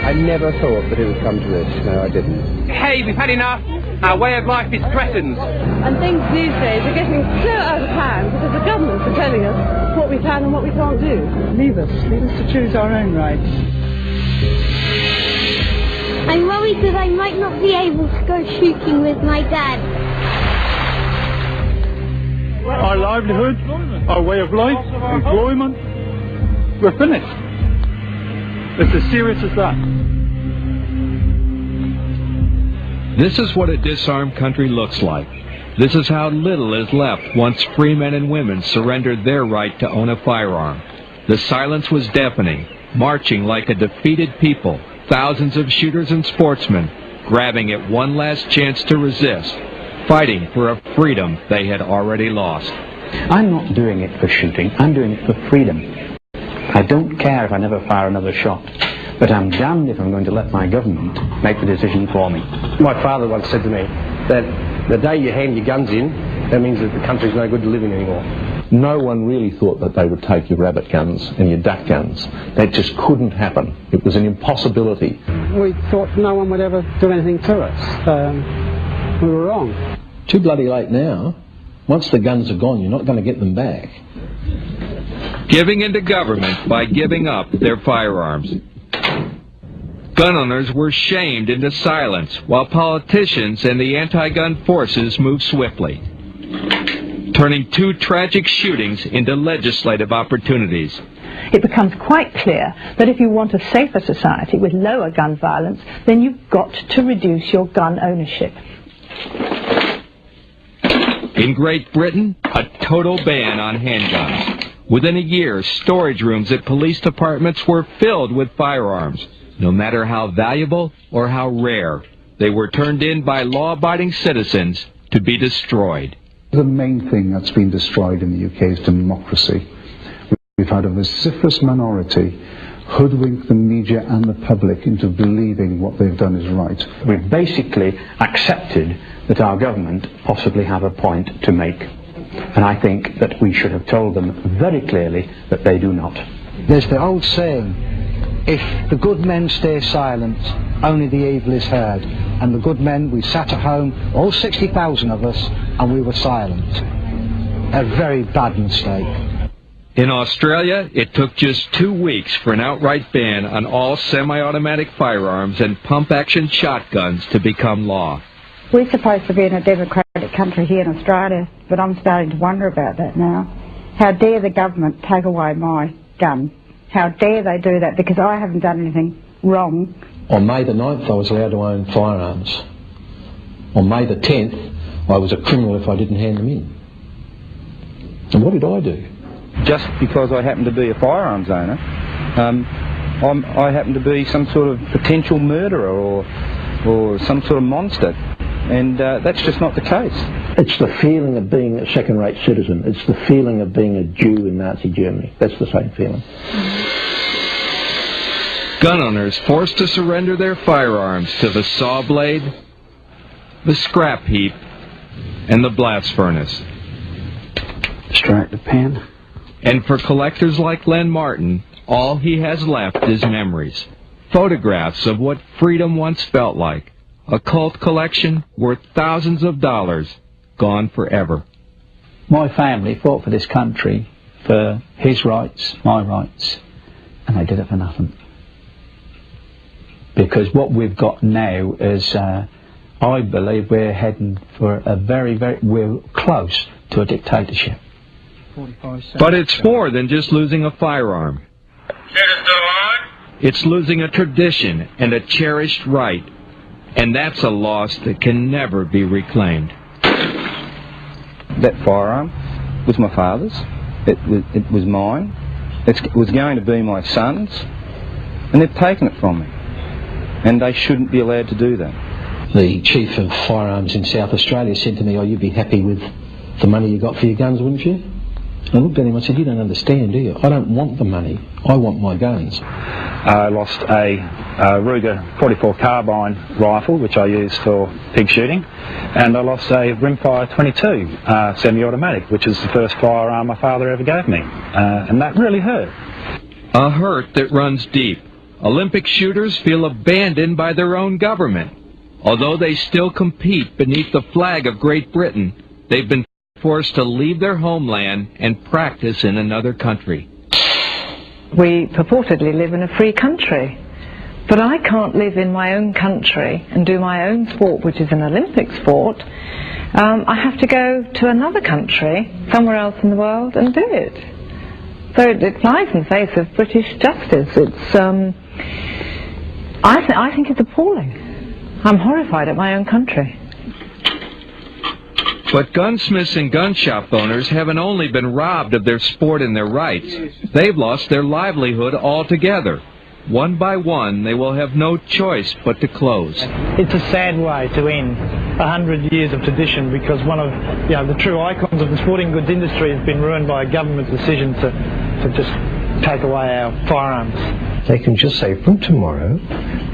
I never thought that it would come to this. No, I didn't. Hey, we've had enough. Our way of life is threatened. And things these days are getting so out of hand because the governments are telling us what we can and what we can't do. Leave us to choose our own rights. I'm worried that I might not be able to go shooting with my dad. Our livelihood, our way of life, employment, we're finished. It's as serious as that. This is what a disarmed country looks like. This is how little is left once free men and women surrendered their right to own a firearm. The silence was deafening, marching like a defeated people, thousands of shooters and sportsmen, grabbing at one last chance to resist, fighting for a freedom they had already lost. I'm not doing it for shooting, I'm doing it for freedom. I don't care if I never fire another shot, but I'm damned if I'm going to let my government make the decision for me. My father once said to me that the day you hand your guns in, that means that the country's no good to live in anymore. No one really thought that they would take your rabbit guns and your duck guns. That just couldn't happen. It was an impossibility. We thought no one would ever do anything to us. We were wrong. Too bloody late now. Once the guns are gone, you're not going to get them back. Giving into government by giving up their firearms. Gun owners were shamed into silence while politicians and the anti-gun forces moved swiftly, turning two tragic shootings into legislative opportunities. It becomes quite clear that if you want a safer society with lower gun violence, then you've got to reduce your gun ownership. In Great Britain, a total ban on handguns. Within a year, storage rooms at police departments were filled with firearms. No matter how valuable or how rare, they were turned in by law-abiding citizens to be destroyed. The main thing that's been destroyed in the UK is democracy. We've had a vociferous minority hoodwink the media and the public into believing what they've done is right. We've basically accepted that our government possibly have a point to make. And I think that we should have told them very clearly that they do not. There's the old saying, if the good men stay silent, only the evil is heard. And the good men, we sat at home, all 60,000 of us, and we were silent. A very bad mistake. In Australia, it took just 2 weeks for an outright ban on all semi-automatic firearms and pump-action shotguns to become law. We're supposed to be in a democratic country here in Australia, but I'm starting to wonder about that now. How dare the government take away my gun? How dare they do that? Because I haven't done anything wrong. On May the 9th, I was allowed to own firearms. On May the 10th, I was a criminal if I didn't hand them in. And what did I do? Just because I happen to be a firearms owner, I happen to be some sort of potential murderer or some sort of monster. And that's just not the case. It's the feeling of being a second-rate citizen. It's the feeling of being a Jew in Nazi Germany. That's the same feeling. Gun owners forced to surrender their firearms to the saw blade, the scrap heap, and the blast furnace. Strike the pen. And for collectors like Len Martin, all he has left is memories. Photographs of what freedom once felt like. A cult collection worth thousands of dollars, gone forever. My family fought for this country, for his rights, my rights, and they did it for nothing. Because what we've got now is, I believe we're heading for we're close to a dictatorship. But it's more than just losing a firearm. It's losing a tradition and a cherished right. And that's a loss that can never be reclaimed. That firearm was my father's. It was mine. It was going to be my son's. And they've taken it from me. And they shouldn't be allowed to do that. The chief of firearms in South Australia said to me, you'd be happy with the money you got for your guns, wouldn't you? I looked at him and I said, you don't understand, do you? I don't want the money. I want my guns. I lost a Ruger 44 carbine rifle, which I used for pig shooting, and I lost a Rimfire 22 semi-automatic, which is the first firearm my father ever gave me, and that really hurt. A hurt that runs deep, Olympic shooters feel abandoned by their own government. Although they still compete beneath the flag of Great Britain, they've been forced to leave their homeland and practice in another country. We purportedly live in a free country, but I can't live in my own country and do my own sport, which is an Olympic sport. I have to go to another country, somewhere else in the world, and do it. So it flies in the face of British justice. It's, I think it's appalling. I'm horrified at my own country. But gunsmiths and gun shop owners haven't only been robbed of their sport and their rights, they've lost their livelihood altogether. One by one, they will have no choice but to close. It's a sad way to end 100 years of tradition, because one of the true icons of the sporting goods industry has been ruined by a government decision to just take away our firearms. They can just say from tomorrow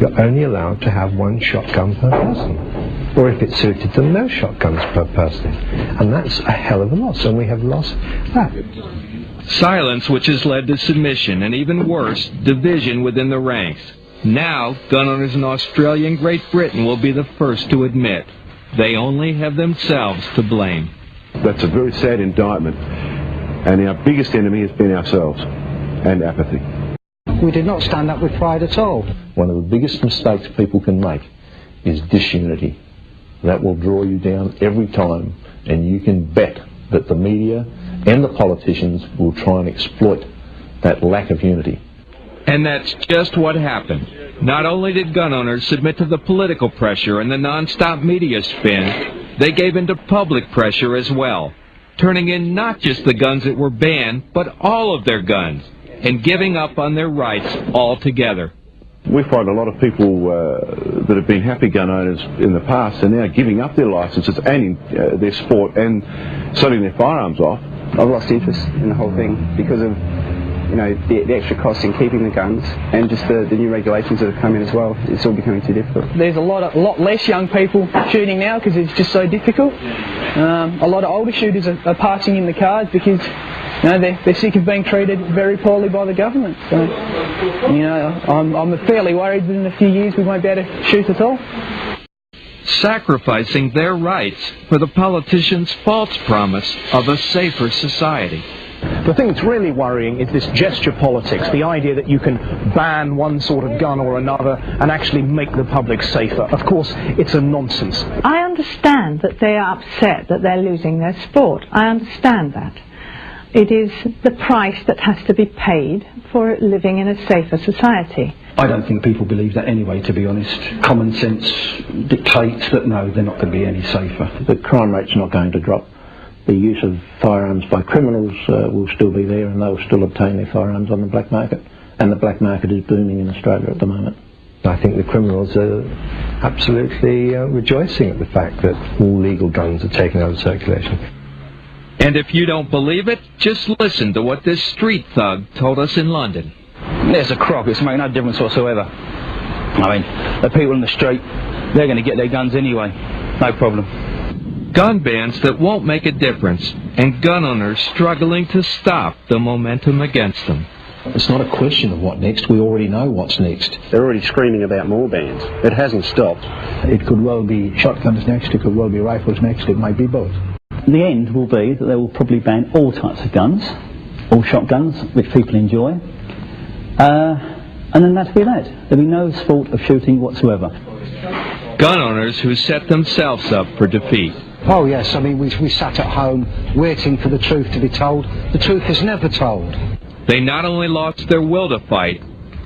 you're only allowed to have one shotgun per person. Or if it suited them, no shotguns per person. And that's a hell of a loss, and we have lost that. Silence which has led to submission and, even worse, division within the ranks. Now, gun owners in Australia and Great Britain will be the first to admit they only have themselves to blame. That's a very sad indictment, and our biggest enemy has been ourselves and apathy. We did not stand up with pride at all. One of the biggest mistakes people can make is disunity. That will draw you down every time, and you can bet that the media and the politicians will try and exploit that lack of unity. And that's just what happened. Not only did gun owners submit to the political pressure and the non-stop media spin, they gave in to public pressure as well, turning in not just the guns that were banned, but all of their guns, and giving up on their rights altogether. We find a lot of people that have been happy gun owners in the past are now giving up their licences and their sport and selling their firearms off. I've lost interest in the whole thing because of the extra costs in keeping the guns and just the new regulations that have come in as well. It's all becoming too difficult. There's a lot less young people shooting now because it's just so difficult. A lot of older shooters are passing in the cards because they're sick of being treated very poorly by the government. So, I'm fairly worried that in a few years we won't be able to shoot at all. Sacrificing their rights for the politicians' false promise of a safer society. The thing that's really worrying is this gesture politics, the idea that you can ban one sort of gun or another and actually make the public safer. Of course, it's a nonsense. I understand that they are upset that they're losing their sport. I understand that. It is the price that has to be paid for living in a safer society. I don't think people believe that anyway, to be honest. Common sense dictates that no, they're not going to be any safer. The crime rate's not going to drop. The use of firearms by criminals will still be there, and they'll still obtain their firearms on the black market. And the black market is booming in Australia at the moment. I think the criminals are absolutely rejoicing at the fact that all legal guns are taken out of circulation. And if you don't believe it, just listen to what this street thug told us in London. There's a crop, it's making no difference whatsoever. I mean, the people in the street, they're going to get their guns anyway, no problem. Gun bans that won't make a difference, and gun owners struggling to stop the momentum against them. It's not a question of what next, we already know what's next. They're already screaming about more bans. It hasn't stopped. It could well be shotguns next, it could well be rifles next, it might be both. The end will be that they will probably ban all types of guns, all shotguns, which people enjoy, and then that'll be that. There'll be no sport of shooting whatsoever. Gun owners who set themselves up for defeat. Oh yes, I mean we sat at home waiting for the truth to be told. The truth is never told. They not only lost their will to fight,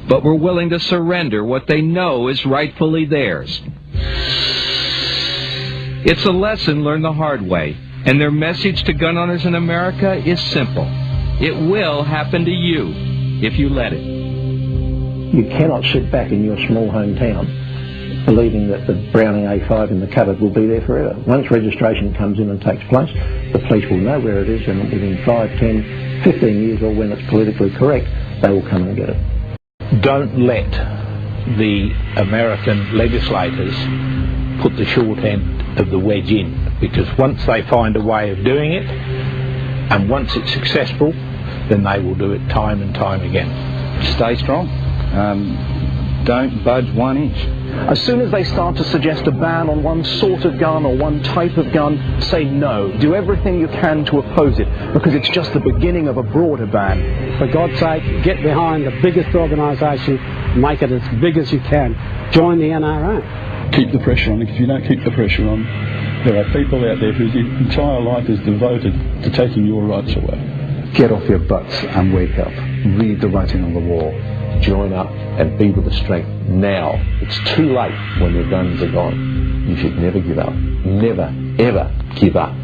but were willing to surrender what they know is rightfully theirs. It's a lesson learned the hard way, and their message to gun owners in America is simple. It will happen to you if you let it. You cannot sit back in your small hometown believing that the Browning A5 in the cupboard will be there forever. Once registration comes in and takes place, the police will know where it is, and within 5, 10, 15 years, or when it's politically correct, they will come and get it. Don't let the American legislators put the short end of the wedge in, because once they find a way of doing it, and once it's successful, then they will do it time and time again. Stay strong. don't budge 1 inch. As soon as they start to suggest a ban on one sort of gun or one type of gun, say no. Do everything you can to oppose it, because it's just the beginning of a broader ban. For God's sake, get behind the biggest organisation, make it as big as you can. Join the NRA. Keep the pressure on, because if you don't keep the pressure on, there are people out there whose entire life is devoted to taking your rights away. Get off your butts and wake up. Read the writing on the wall. Join up and be with the strength now. It's too late when your guns are gone. You should never give up. Never, ever give up.